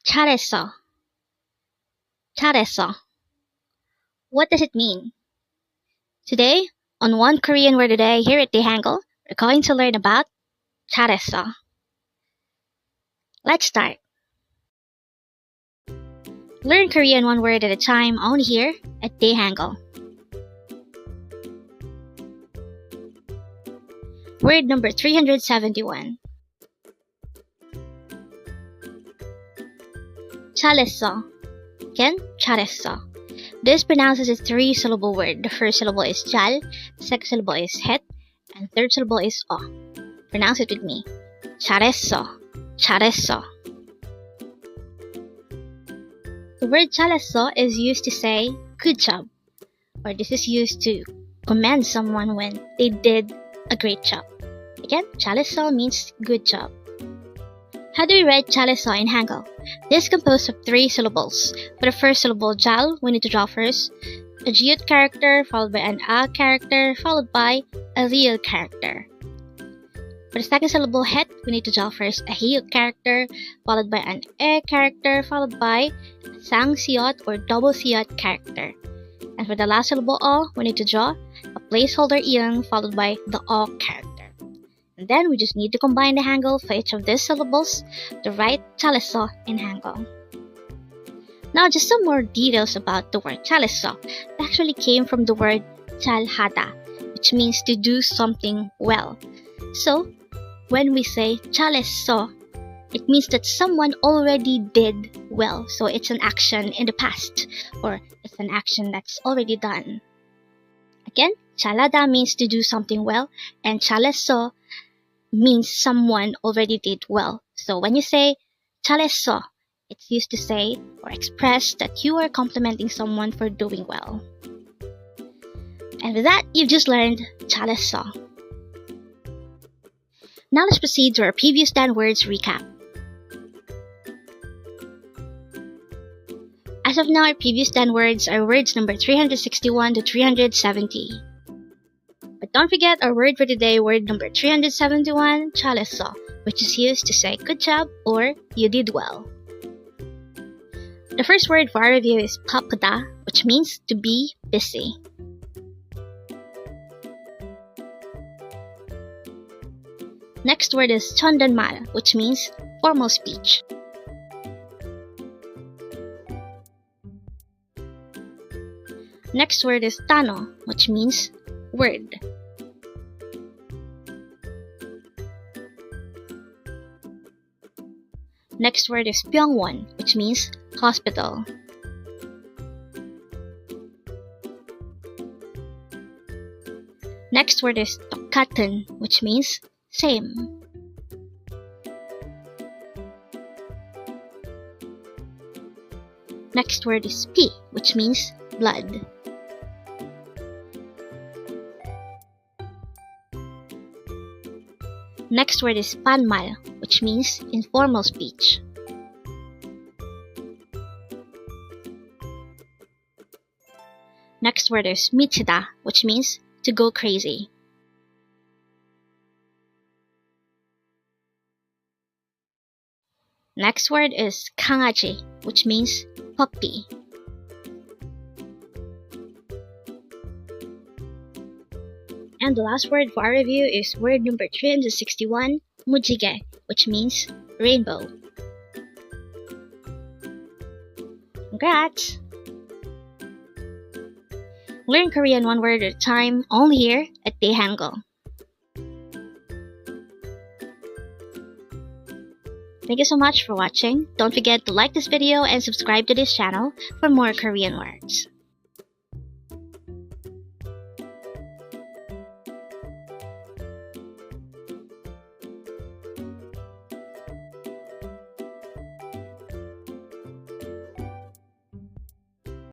잘했어. 잘했어. What does it mean? Today, on One Korean Word a Day here at Dae-Hangul, we're going to learn about 잘했어. Let's start. Learn Korean one word at a time only here at Dae-Hangul. Word number 371. 잘했어. Again, 잘했어. This pronounces a three-syllable word. The first syllable is 잘, the second syllable is het, and third syllable is 어. Pronounce it with me. 잘했어. 잘했어. The word 잘했어 is used to say good job, or this is used to commend someone when they did a great job. Again, 잘했어 means good job. How do we write 잘했어 in Hangul? This is composed of three syllables. For the first syllable 잘, we need to draw first a jiut character followed by an a character followed by a riut character. For the second syllable het, we need to draw first a hiut character followed by an e character followed by a sang siot or double siot character. And for the last syllable o, we need to draw a placeholder iang followed by the o character. And then we just need to combine the Hangul for each of these syllables to write 잘했어 in Hangul. Now just some more details about the word 잘했어. It actually came from the word 잘하다, which means to do something well. So, when we say 잘했어, it means that someone already did well. So it's an action in the past, or it's an action that's already done. Again, 잘하다 means to do something well, and 잘했어 means someone already did well. So when you say 잘했어, it's used to say or express that you are complimenting someone for doing well. And with that, you've just learned 잘했어. Now let's proceed to our previous 10 words recap. As of now, our previous 10 words are words number 361 to 370. But don't forget our word for today, word number 371, 잘했어, which is used to say good job or you did well. The first word for our review is 바쁘다, which means to be busy. Next word is 존댓말, which means formal speech. Next word is 단어, which means word. Next word is 병원, which means hospital. Next word is 똑같은, which means same. Next word is 피, which means blood. Next word is 반말, which means informal speech. Next word is 미치다, which means to go crazy. Next word is 강아지, which means puppy. And the last word for our review is word number 361, 무지개, which means rainbow. Congrats! Learn Korean one word at a time, only here at Dae-Hangul. Thank you so much for watching. Don't forget to like this video and subscribe to this channel for more Korean words.